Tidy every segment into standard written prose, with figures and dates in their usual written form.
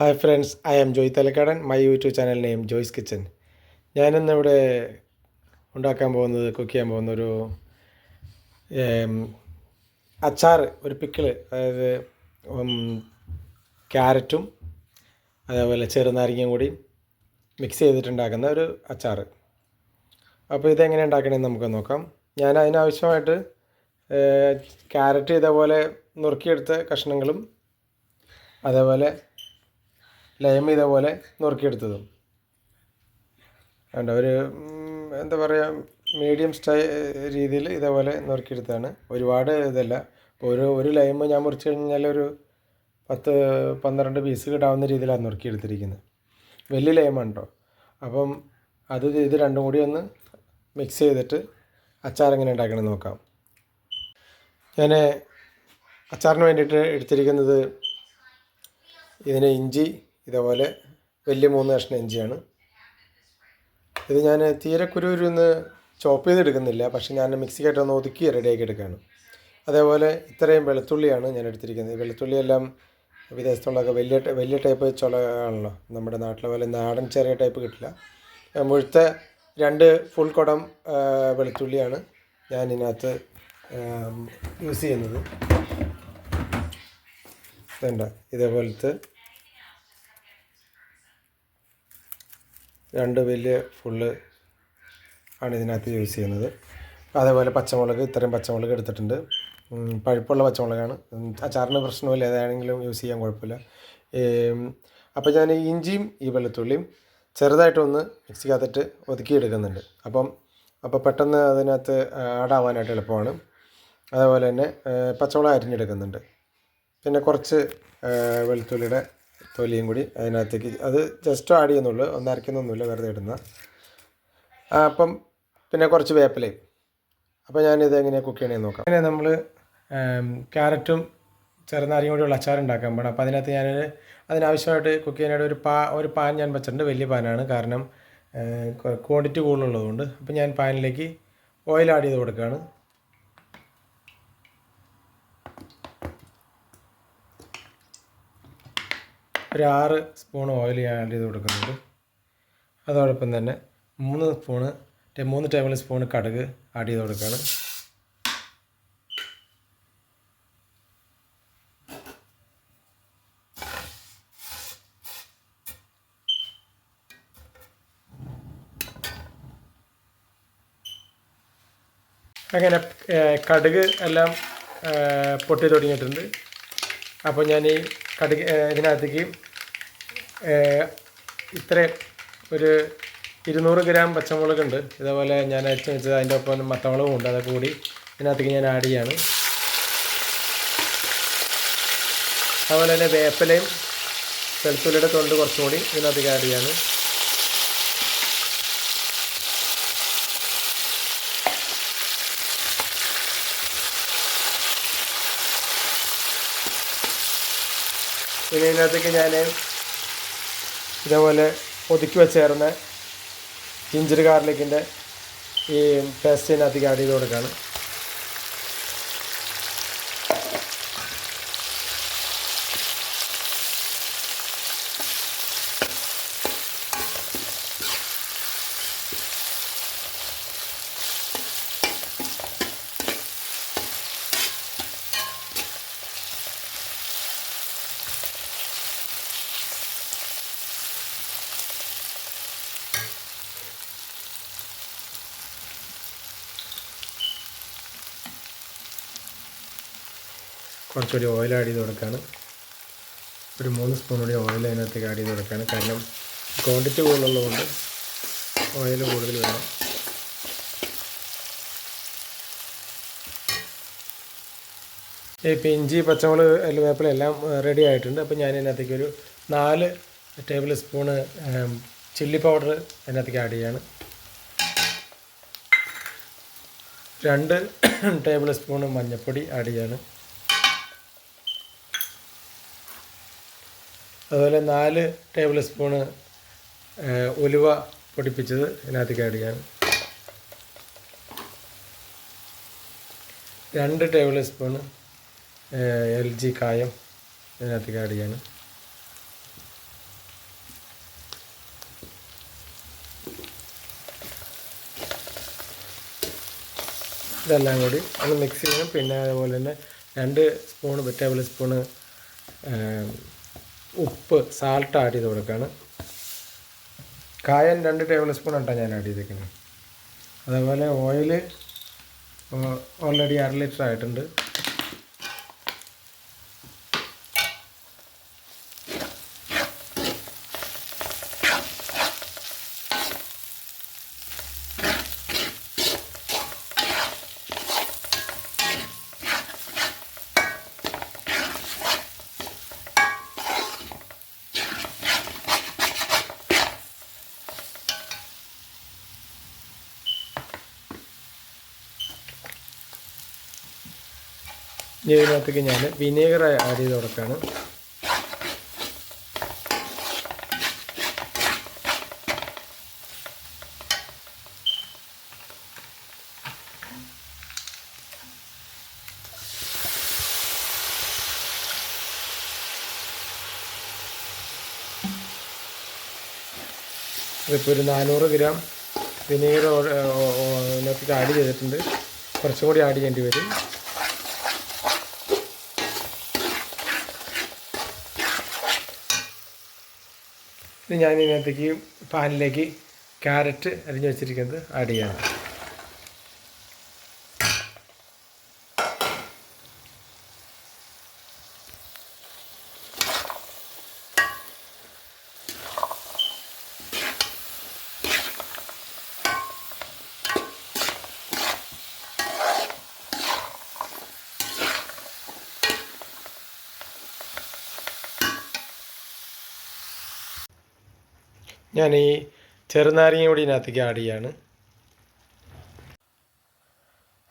Hi friends, I am Joy Thalakkadan. My YouTube channel name Joy's kitchen. ഞാനിന്നിവിടെ cook ചെയ്യാൻ പോകുന്ന ഒരു അച്ചാർ, ഒരു പിക്കിള്. അതായത് ക്യാരറ്റും അതേപോലെ ചെറുനാരങ്ങയും കൂടി മിക്സ് ചെയ്തിട്ടുണ്ടാക്കുന്ന ഒരു അച്ചാർ. അപ്പോൾ ഇതെങ്ങനെ ഉണ്ടാക്കണമെന്ന് നമുക്ക് നോക്കാം. ഞാൻ അതിനാവശ്യമായിട്ട് ക്യാരറ്റ് ഇതേപോലെ നുറുക്കിയെടുത്ത കഷ്ണങ്ങളും അതേപോലെ ലൈം ഇതേപോലെ നുറുക്കിയെടുത്തതും വേണ്ട ഒരു എന്താ പറയുക, മീഡിയം രീതിയിൽ ഇതേപോലെ നുറുക്കിയെടുത്താണ്. ഒരുപാട് ഇതല്ല. ഒരു ലൈം ഞാൻ മുറിച്ച് കഴിഞ്ഞാൽ ഒരു 10-12 പീസ് കിട്ടാവുന്ന രീതിയിലാണ് നുറുക്കിയെടുത്തിരിക്കുന്നത്. വലിയ ലൈമാണ് കേട്ടോ. അപ്പം ഇത് രണ്ടും കൂടി ഒന്ന് മിക്സ് ചെയ്തിട്ട് അച്ചാർ എങ്ങനെ ഉണ്ടാക്കണമെന്ന് നോക്കാം. ഞാൻ അച്ചാറിന് വേണ്ടിയിട്ട് എടുത്തിരിക്കുന്നത് ഇഞ്ചി, ഇതേപോലെ വലിയ 3 കഷ്ണം ഇഞ്ചിയാണ്. ഇത് ഞാൻ തീരെ കുരുന്ന് ചോപ്പ് ചെയ്തെടുക്കുന്നില്ല, പക്ഷേ ഞാൻ മിക്സിക്കായിട്ടൊന്ന് ഒതുക്കി റെഡിയാക്കി എടുക്കുകയാണ്. അതേപോലെ ഇത്രയും വെളുത്തുള്ളിയാണ് ഞാൻ എടുത്തിരിക്കുന്നത്. വെളുത്തുള്ളിയെല്ലാം വിദേശത്തുള്ളതൊക്കെ വലിയ ടൈപ്പ് ചുളയാണല്ലോ. നമ്മുടെ നാട്ടിലെ പോലെ നാടൻ ചെറിയ ടൈപ്പ് കിട്ടില്ല. മുഴുത്ത 2 ഫുൾ കുടം വെളുത്തുള്ളിയാണ് ഞാൻ ഇതിനകത്ത് യൂസ് ചെയ്യുന്നത്. വേണ്ട ഇതേപോലത്തെ 2 വലിയ ഫുള്ള് ആണ് ഇതിനകത്ത് യൂസ് ചെയ്യുന്നത്. അതേപോലെ പച്ചമുളക്, ഇത്രയും പച്ചമുളക് എടുത്തിട്ടുണ്ട്. പഴുപ്പുള്ള പച്ചമുളകാണ്. അച്ചാറിന് പ്രശ്നമില്ല, ഏതാണെങ്കിലും യൂസ് ചെയ്യാൻ കുഴപ്പമില്ല. അപ്പോൾ ഞാൻ ഇഞ്ചിയും ഈ വെളുത്തുള്ളിയും ചെറുതായിട്ടൊന്ന് മിക്സിക്കകത്തിട്ട് ഒതുക്കിയെടുക്കുന്നുണ്ട്. അപ്പോൾ പെട്ടെന്ന് അതിനകത്ത് ആഡാവാനായിട്ട് എളുപ്പമാണ്. അതേപോലെ തന്നെ പച്ചമുളക് അരിഞ്ഞെടുക്കുന്നുണ്ട്. പിന്നെ കുറച്ച് വെളുത്തുള്ളിയുടെ തൊലിയും കൂടി അതിനകത്തേക്ക്, അത് ജസ്റ്റ് ആഡ് ചെയ്യുന്നുള്ളൂ, ഒന്നും അരയ്ക്കുന്നൊന്നുമില്ല, വെറുതെ ഇടുന്ന. അപ്പം പിന്നെ കുറച്ച് വേപ്പിലയും. അപ്പോൾ ഞാനിത് എങ്ങനെയാണ് കുക്ക് ചെയ്യണമെന്ന് നോക്കാം. അങ്ങനെ നമ്മൾ ക്യാരറ്റും ചെറുനാരങ്ങയും കൂടിയുള്ള അച്ചാർ ഉണ്ടാക്കാൻ പോകണം. അപ്പോൾ അതിനാവശ്യമായിട്ട് കുക്ക് ചെയ്യാനായിട്ട് ഒരു പാൻ ഞാൻ വെച്ചിട്ടുണ്ട്. വലിയ പാനാണ്, കാരണം ക്വാണ്ടിറ്റി കൂടുതലുള്ളതുകൊണ്ട്. അപ്പോൾ ഞാൻ പാനിലേക്ക് ഓയിൽ ആഡ് ചെയ്ത് കൊടുക്കുകയാണ്. ഒരു 6 സ്പൂൺ ഓയിൽ ആഡ് ചെയ്ത് കൊടുക്കുന്നുണ്ട്. അതോടൊപ്പം തന്നെ 3 ടേബിൾ സ്പൂൺ കടുക് ആഡ് ചെയ്ത് കൊടുക്കുകയാണ്. അങ്ങനെ കടുക് എല്ലാം പൊട്ടി തുടങ്ങിയിട്ടുണ്ട്. അപ്പോൾ ഞാൻ ഈ കടുക് ഇതിനകത്തേക്ക് ഇത്രയും ഒരു 200 ഗ്രാം പച്ചമുളകുണ്ട്. ഇതേപോലെ ഞാൻ അരച്ച് വെച്ചത്, അതിൻ്റെ ഒപ്പം മത്തമുളകും ഉണ്ട്. അതൊക്കെ കൂടി ഇതിനകത്തേക്ക് ഞാൻ ആഡ് ചെയ്യാണ്. അതുപോലെ തന്നെ വേപ്പിലയും വെളുത്തുള്ളിയുടെ തൊണ്ട് കുറച്ചും കൂടി ഇതിനകത്തേക്ക് ആഡ് ചെയ്യാണ്. പിന്നെ ഇതിനകത്തേക്ക് ഞാൻ ഇതേപോലെ ഒതുക്കി വെച്ചേർന്ന ജിഞ്ചർ ഗാർലിക്കിൻ്റെ ഈ പേസ്റ്റ് ഇതിനകത്തേക്ക് ആഡ് ചെയ്ത് കൊടുക്കുകയാണ്. കുറച്ചുകൂടി ഓയിൽ ആഡ് ചെയ്ത് കൊടുക്കുകയാണ്. ഒരു 3 സ്പൂൺ കൂടി ഓയിൽ അതിനകത്തേക്ക് ആഡ് ചെയ്ത് കൊടുക്കുകയാണ്. കാരണം ക്വാണ്ടിറ്റി കൂടുതലുള്ളതുകൊണ്ട് ഓയിൽ കൂടുതൽ വേണം. ഇപ്പോൾ ഇഞ്ചി, പച്ചമുളക്, വേപ്പില എല്ലാം റെഡി ആയിട്ടുണ്ട്. അപ്പോൾ ഞാൻ ഇതിനകത്തേക്ക് ഒരു 4 ടേബിൾ സ്പൂണ് ചില്ലി പൗഡർ അതിനകത്തേക്ക് ആഡ് ചെയ്യാണ്. 2 ടേബിൾ സ്പൂണ് മഞ്ഞൾപ്പൊടി ആഡ് ചെയ്യാണ്. അതുപോലെ 4 ടേബിൾ സ്പൂണ് ഉലുവ പൊടിപ്പിച്ചത് ഇതിനകത്തേക്ക് ആഡ് ചെയ്യാണ്. 2 ടേബിൾ സ്പൂണ് LG കായം ഇതിനകത്തേക്ക് ആഡ് ചെയ്യാണ്. ഇതെല്ലാം കൂടി ഒന്ന് മിക്സ് ചെയ്യണം. പിന്നെ അതുപോലെ തന്നെ 2 ടേബിൾ സ്പൂണ് ഉപ്പ് സാൾട്ട് ആഡ് ചെയ്ത് കൊടുക്കുകയാണ്. കായം 2 ടേബിൾ സ്പൂൺ ആയിട്ടാണ് ഞാൻ ആഡ് ചെയ്തേക്കുന്നത്. അതേപോലെ ഓയിൽ ഓൾറെഡി 1/2 ലിറ്റർ ആയിട്ടുണ്ട്. ഇതിനകത്തേക്ക് ഞാൻ വിനീഗർ ആഡ് ചെയ്ത് കൊടുക്കുകയാണ്. ഇതിപ്പോൾ ഒരു 400 ഗ്രാം വിനീഗർ ഇതിനകത്തേക്ക് ആഡ് ചെയ്തിട്ടുണ്ട്. കുറച്ചും കൂടി ആഡ് ചെയ്യേണ്ടി വരും. ഇത് ഞാൻ ഇതിനകത്തേക്ക് പാനിലേക്ക് ക്യാരറ്റ് അരിഞ്ഞ് വെച്ചിരിക്കുന്നത് ആഡ് ചെയ്യണം. ഞാൻ ഈ ചെറുനാരങ്ങ കൂടി ഇതിനകത്തേക്ക് ആഡ് ചെയ്യാണ്.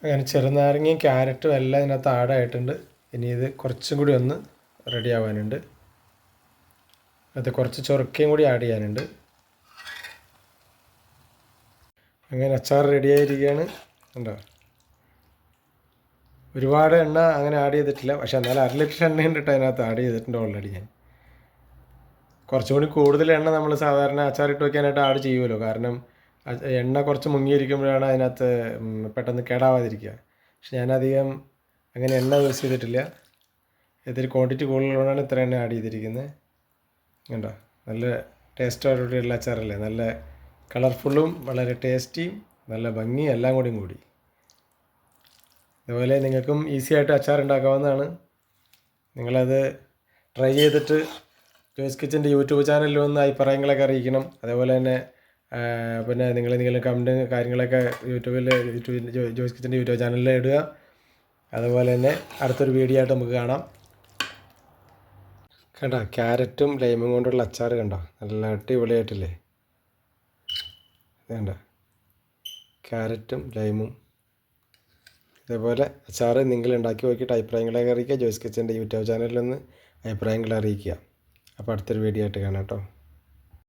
അങ്ങനെ ചെറുനാരങ്ങയും ക്യാരറ്റും എല്ലാം ഇതിനകത്ത് ആഡായിട്ടുണ്ട്. ഇനി ഇത് കുറച്ചും കൂടി ഒന്ന് റെഡി ആവാനുണ്ട്. അത് കുറച്ച് ചൊറുക്കയും കൂടി ആഡ് ചെയ്യാനുണ്ട്. അങ്ങനെ അച്ചാർ റെഡി ആയിരിക്കുകയാണ്. ഉണ്ടോ, ഒരുപാട് എണ്ണ അങ്ങനെ ആഡ് ചെയ്തിട്ടില്ല. പക്ഷേ എന്നാലും 1/2 ലിറ്റർ എണ്ണ കണ്ടിട്ട് അതിനകത്ത് ആഡ് ചെയ്തിട്ടുണ്ട് ഓൾറെഡി. ഞാൻ കുറച്ചും കൂടി കൂടുതൽ എണ്ണ നമ്മൾ സാധാരണ അച്ചാറിട്ട് വയ്ക്കാനായിട്ട് ആഡ് ചെയ്യുമല്ലോ. കാരണം എണ്ണ കുറച്ച് മുങ്ങിയിരിക്കുമ്പോഴാണ് അതിനകത്ത് പെട്ടെന്ന് കേടാവാതിരിക്കുക. പക്ഷെ ഞാനധികം അങ്ങനെ എണ്ണ യൂസ് ചെയ്തിട്ടില്ല. ഇത്തിരി ക്വാണ്ടിറ്റി കൂടുതലുള്ളതാണ് ഇത്ര എണ്ണ ആഡ് ചെയ്തിരിക്കുന്നത്. കണ്ടോ, നല്ല ടേസ്റ്റോടുകൂടിയുള്ള അച്ചാറല്ലേ. നല്ല കളർഫുള്ളും വളരെ ടേസ്റ്റിയും നല്ല ഭംഗിയും എല്ലാം കൂടി. അതുപോലെ നിങ്ങൾക്കും ഈസി ആയിട്ട് അച്ചാർ ഉണ്ടാക്കാവുന്നതാണ്. നിങ്ങളത് ട്രൈ ചെയ്തിട്ട് ജോയ്സ് കിച്ചൻ്റെ യൂട്യൂബ് ചാനലിൽ വന്ന് അഭിപ്രായങ്ങളൊക്കെ അറിയിക്കണം. അതേപോലെ തന്നെ പിന്നെ നിങ്ങൾ കമൻറ്റ് കാര്യങ്ങളൊക്കെ ജോയ്സ് കിച്ചൻ്റെ യൂട്യൂബ് ചാനലിൽ ഇടുക. അതുപോലെ തന്നെ അടുത്തൊരു വീഡിയോ ആയിട്ട് നമുക്ക് കാണാം. കണ്ടോ, ക്യാരറ്റും ലൈമും കൊണ്ടുള്ള അച്ചാർ കണ്ടോ, നല്ല അടിപൊളിയായിട്ടില്ലേ. വേണ്ട, ക്യാരറ്റും ലൈമും ഇതേപോലെ അച്ചാർ നിങ്ങൾ ഉണ്ടാക്കി നോക്കിയിട്ട് അഭിപ്രായങ്ങളൊക്കെ അറിയിക്കുക. ജോയ്സ് കിച്ചൻ്റെ യൂട്യൂബ് ചാനലിൽ നിന്ന് അഭിപ്രായങ്ങൾ അറിയിക്കുക. അപ്പോൾ അടുത്തൊരു വീഡിയോ ആയിട്ട് കാണാം കേട്ടോ.